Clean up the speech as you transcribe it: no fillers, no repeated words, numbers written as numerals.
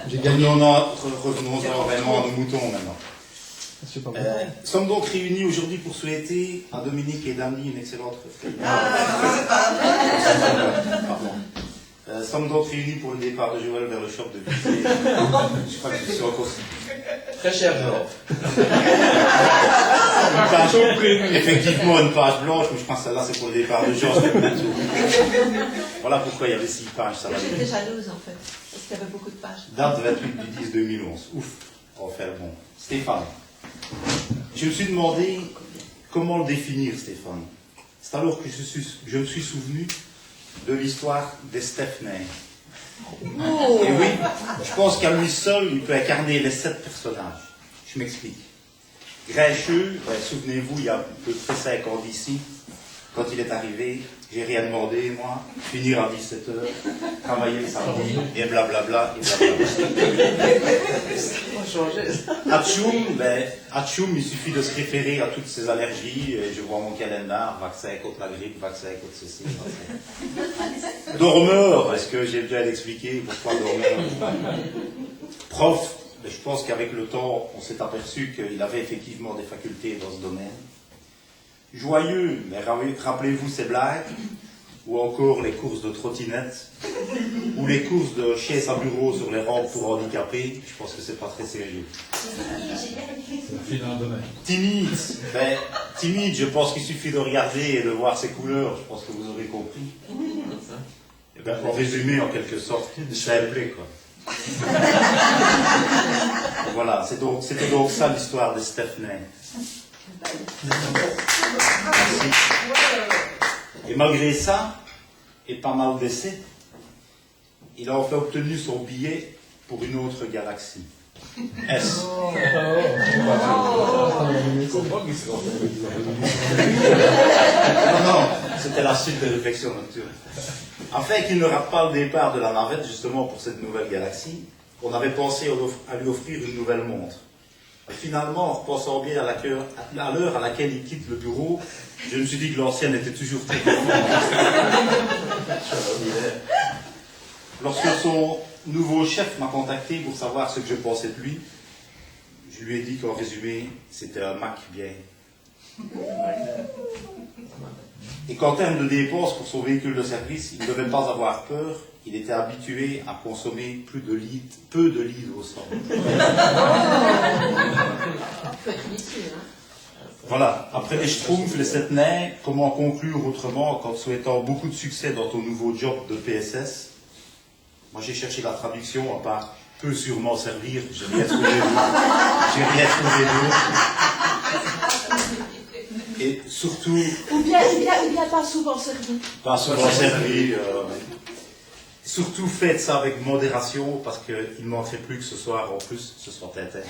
Revenons-en vraiment à nos moutons maintenant. Sommes donc réunis aujourd'hui pour souhaiter à Dominique et Dany une excellente retraite. Sommes donc réunis pour le départ de Joël vers le shop de Bizet. Je crois que je suis encore... Très cher, Joël. Effectivement, une page blanche, mais je pense que celle-là, c'est pour le départ de Georges. Voilà pourquoi il y avait 6 pages. J'étais jalouse, en fait, parce qu'il y avait beaucoup de pages. Date 28/10/2011. Ouf, on va faire bon. Stéphane. Je me suis demandé comment le définir, Stéphane. C'est alors que je me suis souvenu de l'histoire des Stephenay. Oh. Et oui, je pense qu'à lui seul, il peut incarner les 7 personnages. Je m'explique. Grincheux, souvenez-vous, il y a à peu près 5 ans d'ici, quand il est arrivé, j'ai rien demandé, moi, finir à 17h, travailler le samedi, et blablabla, et blablabla. Atchoum, il suffit de se référer à toutes ses allergies, et je vois mon calendar, vaccin contre la grippe, vaccin contre ceci. Dormeur, est-ce que j'ai besoin d'expliquer pourquoi dormeur? Prof, je pense qu'avec le temps, on s'est aperçu qu'il avait effectivement des facultés dans ce domaine. Joyeux, mais rappelez-vous ces blagues, ou encore les courses de trottinettes, ou les courses de chaises à bureau sur les rampes pour handicapés. Je pense que c'est pas très sérieux. Timide, timide, je pense qu'il suffit de regarder et de voir ses couleurs, je pense que vous aurez compris. Et bien, en résumé, en quelque sorte, simple, quoi. Voilà, c'était donc ça l'histoire de Stephenay. Et malgré ça, et pas mal d'essais, il a enfin obtenu son billet pour une autre galaxie. S. Non, c'était la suite des réflexions nocturnes. Afin qu'il ne rate pas le départ de la navette, justement pour cette nouvelle galaxie, on avait pensé à lui offrir une nouvelle montre. Et finalement, en repensant bien à l'heure à laquelle il quitte le bureau, je me suis dit que l'ancienne était toujours très Lorsque son nouveau chef m'a contacté pour savoir ce que je pensais de lui, je lui ai dit qu'en résumé, c'était un Mac bien. Et qu'en termes de dépenses pour son véhicule de service, il ne devait pas avoir peur. Il était habitué à consommer peu de litres au sang. Voilà, après les Schtroumpfs, les 7 nains, comment conclure autrement qu'en souhaitant beaucoup de succès dans ton nouveau job de PSS? Moi j'ai cherché la traduction, à part peut sûrement servir, j'ai rien trouvé d'autre. Et surtout... Ou bien pas souvent servi. Pas souvent servi. Surtout faites ça avec modération, parce qu'il ne manquerait plus que ce soir, en plus, ce soit Tintin.